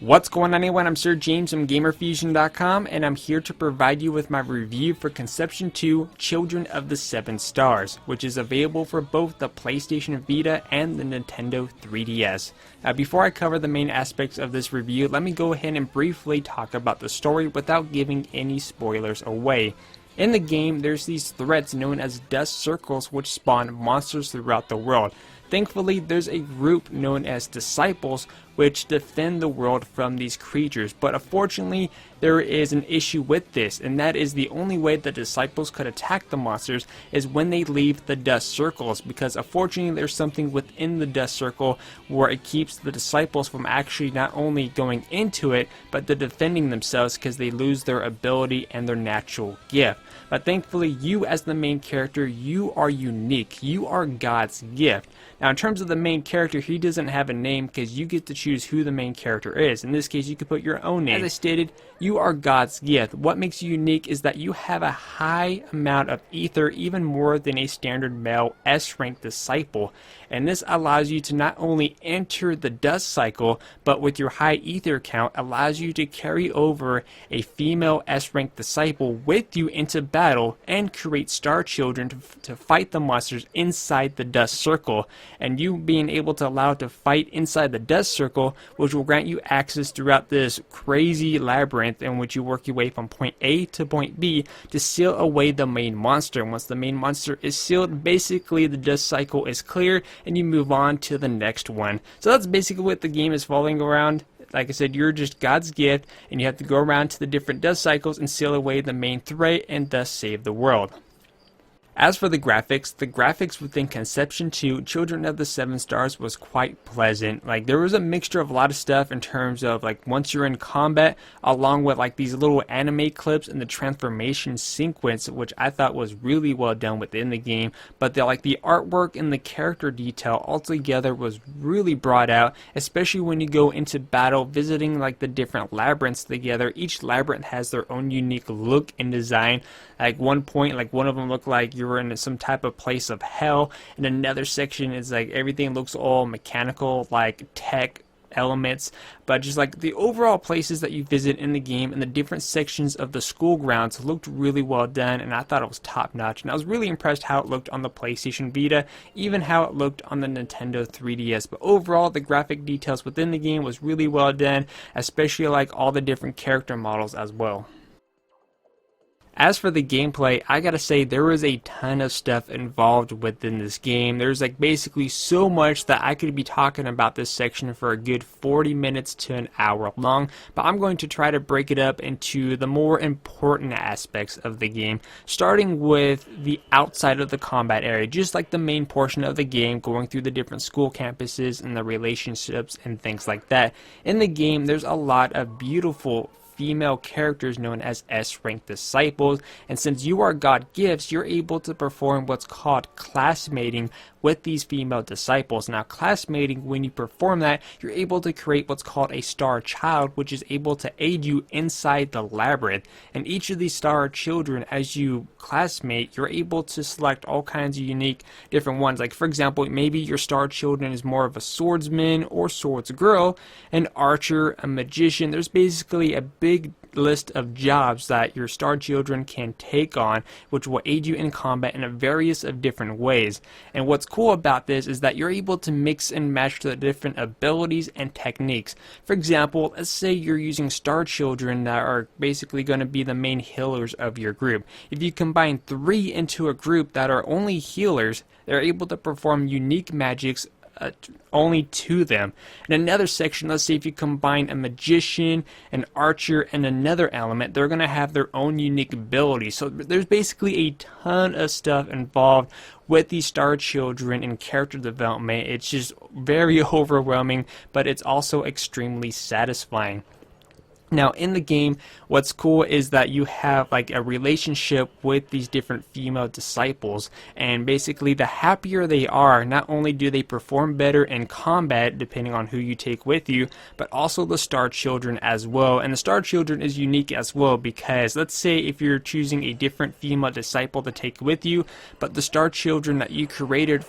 What's going on, everyone? I'm Sir James from Gamerfuzion.com, and I'm here to provide you with my review for Conception 2 Children of the Seven Stars, which is available for both the PlayStation Vita and the Nintendo 3DS. Now, before I cover the main aspects of this review, let me go ahead and briefly talk about the story without giving any spoilers away. In the game, there's these threats known as dust circles which spawn monsters throughout the world. Thankfully, there's a group known as disciples which defend the world from these creatures, but unfortunately there is an issue with this, and that is the only way the disciples could attack the monsters is when they leave the dust circles, because unfortunately there's something within the dust circle where it keeps the disciples from actually not only going into it, but to defending themselves because they lose their ability and their natural gift. But thankfully, you as the main character, you are unique. You are God's gift. Now, in terms of the main character, he doesn't have a name because you get to choose who the main character is. In this case, you could put your own name. As I stated, you are God's gift. What makes you unique is that you have a high amount of ether, even more than a standard male S-rank disciple. And this allows you to not only enter the dust cycle, but with your high ether count, allows you to carry over a female S-rank disciple with you into battle and create star children to fight the monsters inside the dust circle. And you being able to allow it to fight inside the dust circle, which will grant you access throughout this crazy labyrinth in which you work your way from point A to point B to seal away the main monster. And once the main monster is sealed, basically the dust cycle is clear and you move on to the next one. So that's basically what the game is following around. Like I said, you're just God's gift, and you have to go around to the different dust cycles and seal away the main threat and thus save the world. As for the graphics within Conception 2 Children of the Seven Stars was quite pleasant. Like, there was a mixture of a lot of stuff in terms of like once you're in combat, along with like these little anime clips and the transformation sequence, which I thought was really well done within the game. But the artwork and the character detail altogether was really brought out, especially when you go into battle, visiting like the different labyrinths together. Each labyrinth has their own unique look and design. Like one point, like one of them looked like you were in some type of place of hell, and another section is like everything looks all mechanical, like tech elements. But just like the overall places that you visit in the game and the different sections of the school grounds looked really well done, and I thought it was top notch. And I was really impressed how it looked on the PlayStation Vita, even how it looked on the Nintendo 3DS. But overall, the graphic details within the game was really well done, especially like all the different character models as well. As for the gameplay, I gotta say there was a ton of stuff involved within this game. There's like basically so much that I could be talking about this section for a good 40 minutes to an hour long, but I'm going to try to break it up into the more important aspects of the game, starting with the outside of the combat area, just like the main portion of the game, going through the different school campuses and the relationships and things like that. In the game, there's a lot of beautiful female characters known as S-rank disciples, and since you are God gifts, you're able to perform what's called classmating with these female disciples. Now, classmating, when you perform that, you're able to create what's called a star child, which is able to aid you inside the labyrinth. And each of these star children, as you classmate, you're able to select all kinds of unique different ones. Like, for example, maybe your star children is more of a swordsman or swords girl, an archer, a magician. There's basically a big list of jobs that your star children can take on, which will aid you in combat in a various of different ways. And what's cool about this is that you're able to mix and match the different abilities and techniques. For example, let's say you're using star children that are basically going to be the main healers of your group. If you combine 3 into a group that are only healers, they're able to perform unique magics only to them. In another section, let's say if you combine a magician, an archer, and another element, they're going to have their own unique abilities. So there's basically a ton of stuff involved with these star children and character development. It's just very overwhelming, but it's also extremely satisfying. Now, in the game, what's cool is that you have like a relationship with these different female disciples, and basically the happier they are, not only do they perform better in combat depending on who you take with you, but also the star children as well. And the star children is unique as well, because let's say if you're choosing a different female disciple to take with you, but the star children that you created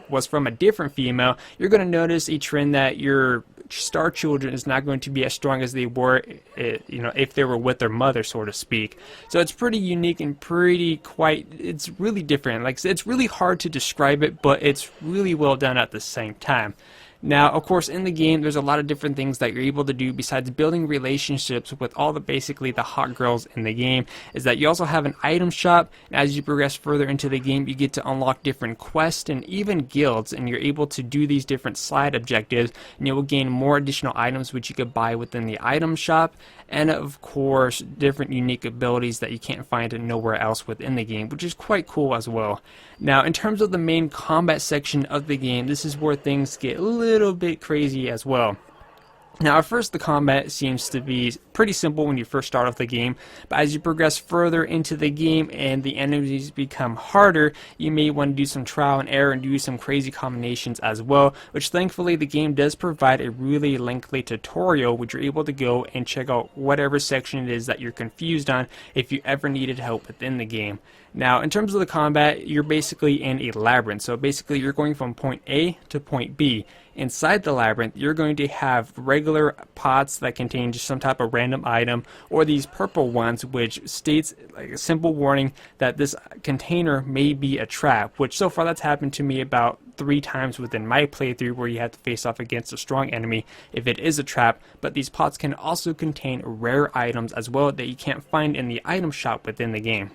was from a different female, you're going to notice a trend that your star children is not going to be as strong as they were, if they were with their mother, so to speak. So it's pretty unique and it's really different. Like I said, it's really hard to describe it, but it's really well done at the same time. Now, of course, in the game, there's a lot of different things that you're able to do besides building relationships with basically the hot girls in the game, is that you also have an item shop, and as you progress further into the game, you get to unlock different quests and even guilds, and you're able to do these different side objectives, and you will gain more additional items which you could buy within the item shop, and of course, different unique abilities that you can't find nowhere else within the game, which is quite cool as well. Now, in terms of the main combat section of the game, this is where things get a little bit crazy as well. Now, at first, the combat seems to be pretty simple when you first start off the game, but as you progress further into the game and the enemies become harder, you may want to do some trial and error and do some crazy combinations as well, which thankfully the game does provide a really lengthy tutorial which you're able to go and check out whatever section it is that you're confused on if you ever needed help within the game. Now, in terms of the combat, you're basically in a labyrinth, so basically you're going from point A to point B. Inside the labyrinth, you're going to have regular pots that contain just some type of random item, or these purple ones which states like a simple warning that this container may be a trap, which so far that's happened to me about 3 times within my playthrough, where you have to face off against a strong enemy if it is a trap. But these pots can also contain rare items as well that you can't find in the item shop within the game.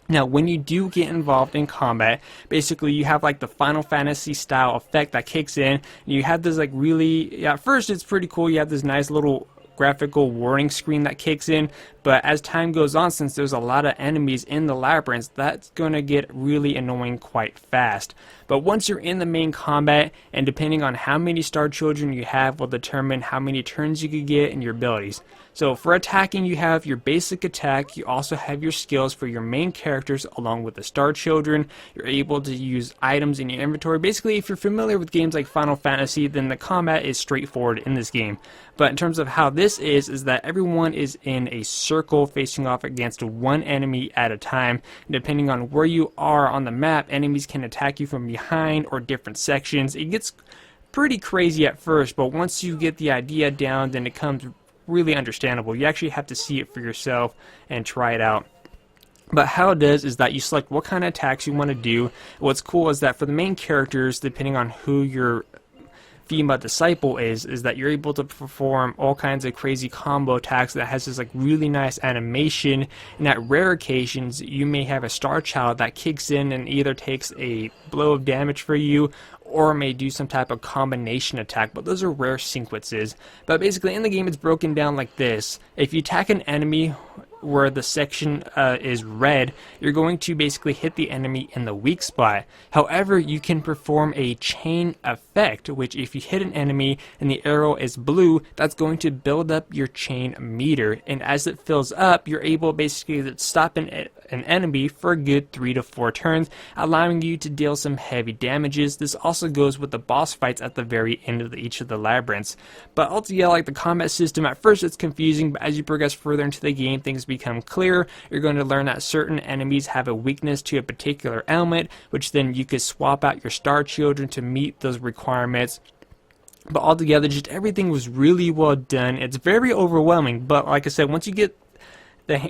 Now, when you do get involved in combat, basically you have like the Final Fantasy style effect that kicks in, and you have this at first it's pretty cool, you have this nice little graphical warning screen that kicks in, but as time goes on, since there's a lot of enemies in the labyrinth, that's going to get really annoying quite fast. But once you're in the main combat, and depending on how many star children you have will determine how many turns you could get and your abilities. So for attacking, you have your basic attack, you also have your skills for your main characters along with the star children. You're able to use items in your inventory. Basically, if you're familiar with games like Final Fantasy, then the combat is straightforward in this game. But in terms of how this is that everyone is in a circle facing off against one enemy at a time. And depending on where you are on the map, enemies can attack you from behind or different sections. It gets pretty crazy at first, but once you get the idea down, then it comes really understandable. You actually have to see it for yourself and try it out. But how it does is that you select what kind of attacks you want to do. What's cool is that for the main characters, depending on who your female disciple is that you're able to perform all kinds of crazy combo attacks that has this like really nice animation, and at rare occasions you may have a star child that kicks in and either takes a blow of damage for you or may do some type of combination attack, but those are rare sequences. But basically in the game it's broken down like this. If you attack an enemy where the section is red, you're going to basically hit the enemy in the weak spot. However, you can perform a chain effect, which if you hit an enemy and the arrow is blue, that's going to build up your chain meter, and as it fills up, you're able basically to stop an enemy for a good 3 to 4 turns, allowing you to deal some heavy damages. This also goes with the boss fights at the very end of each of the labyrinths. But altogether, like the combat system, at first it's confusing, but as you progress further into the game, things become clear. You're going to learn that certain enemies have a weakness to a particular element, which then you could swap out your star children to meet those requirements. But altogether, just everything was really well done. It's very overwhelming, but like I said, once you get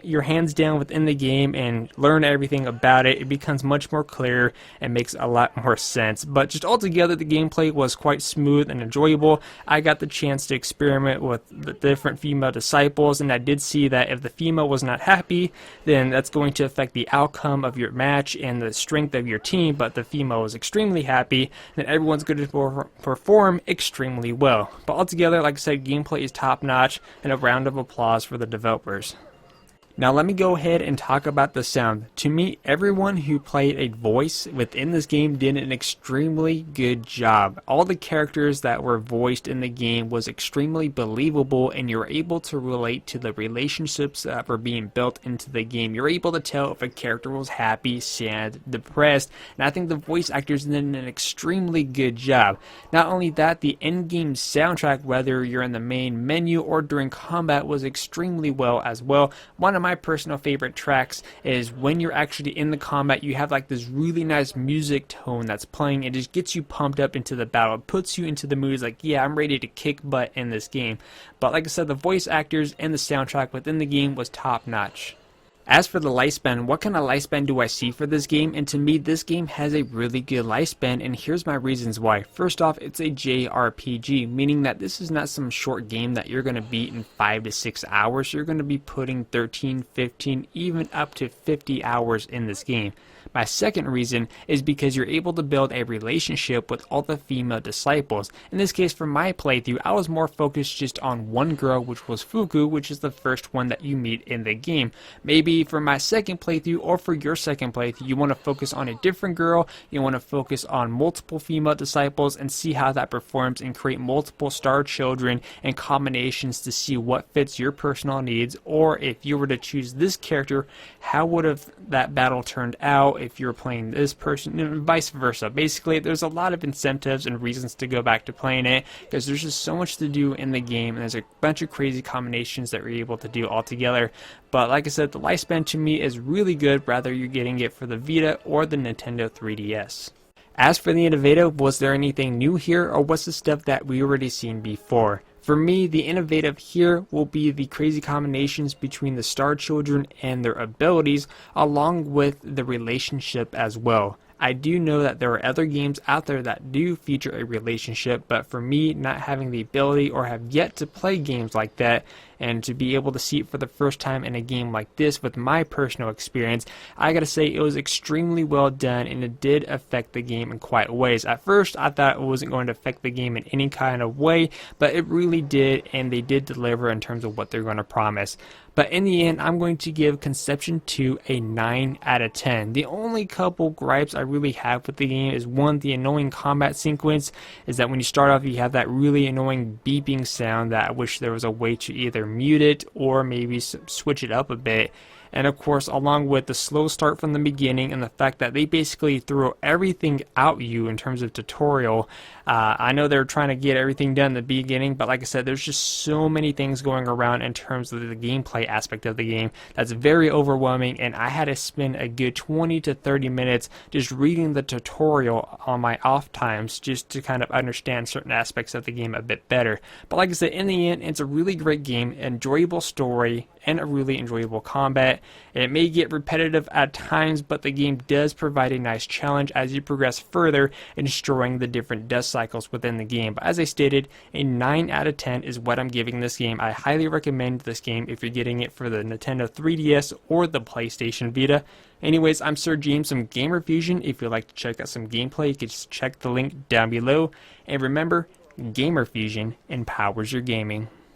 your hands down within the game and learn everything about it, it becomes much more clear and makes a lot more sense. But just altogether, the gameplay was quite smooth and enjoyable. I got the chance to experiment with the different female disciples, and I did see that if the female was not happy, then that's going to affect the outcome of your match and the strength of your team. But the female was extremely happy, then everyone's going to perform extremely well. But altogether, like I said, gameplay is top notch, and a round of applause for the developers. Now let me go ahead and talk about the sound. To me, everyone who played a voice within this game did an extremely good job. All the characters that were voiced in the game was extremely believable, and you're able to relate to the relationships that were being built into the game. You're able to tell if a character was happy, sad, depressed, and I think the voice actors did an extremely good job. Not only that, the in-game soundtrack, whether you're in the main menu or during combat, was extremely well as well. One of my personal favorite tracks is when you're actually in the combat, you have like this really nice music tone that's playing. It just gets you pumped up into the battle. It puts you into the mood. It's like, yeah, I'm ready to kick butt in this game. But like I said, the voice actors and the soundtrack within the game was top notch. As for the lifespan, what kind of lifespan do I see for this game? And to me, this game has a really good lifespan, and here's my reasons why. First off, it's a JRPG, meaning that this is not some short game that you're going to beat in 5 to 6 hours. You're going to be putting 13, 15, even up to 50 hours in this game. My second reason is because you're able to build a relationship with all the female disciples. In this case, for my playthrough, I was more focused just on one girl, which was Fuku, which is the first one that you meet in the game. Maybe for my second playthrough or for your second playthrough, you want to focus on a different girl, you want to focus on multiple female disciples and see how that performs and create multiple star children and combinations to see what fits your personal needs. Or if you were to choose this character, how would have that battle turned out if you're playing this person, and vice versa. Basically, there's a lot of incentives and reasons to go back to playing it because there's just so much to do in the game, and there's a bunch of crazy combinations that we're able to do all together. But like I said, the lifespan to me is really good, whether you're getting it for the Vita or the Nintendo 3DS. As for the innovative, was there anything new here, or was the stuff that we already seen before? For me, the innovative here will be the crazy combinations between the Star Children and their abilities, along with the relationship as well. I do know that there are other games out there that do feature a relationship, but for me, not having the ability or have yet to play games like that, and to be able to see it for the first time in a game like this with my personal experience, I gotta say it was extremely well done, and it did affect the game in quite ways. At first, I thought it wasn't going to affect the game in any kind of way, but it really did, and they did deliver in terms of what they're going to promise. But in the end, I'm going to give Conception 2 a 9 out of 10. The only couple gripes I really have with the game is, one, the annoying combat sequence is that when you start off, you have that really annoying beeping sound that I wish there was a way to either mute it or maybe switch it up a bit. And of course, along with the slow start from the beginning and the fact that they basically throw everything at you in terms of tutorial. I know they're trying to get everything done in the beginning, but like I said, there's just so many things going around in terms of the gameplay aspect of the game that's very overwhelming, and I had to spend a good 20 to 30 minutes just reading the tutorial on my off times just to kind of understand certain aspects of the game a bit better. But like I said, in the end, it's a really great game, enjoyable story, and a really enjoyable combat. It may get repetitive at times, but the game does provide a nice challenge as you progress further in destroying the different dust cycles within the game. But as I stated, a 9 out of 10 is what I'm giving this game. I highly recommend this game if you're getting it for the Nintendo 3DS or the PlayStation Vita. Anyways, I'm Sir James from Gamerfuzion. If you'd like to check out some gameplay, you can just check the link down below. And remember, Gamerfuzion empowers your gaming.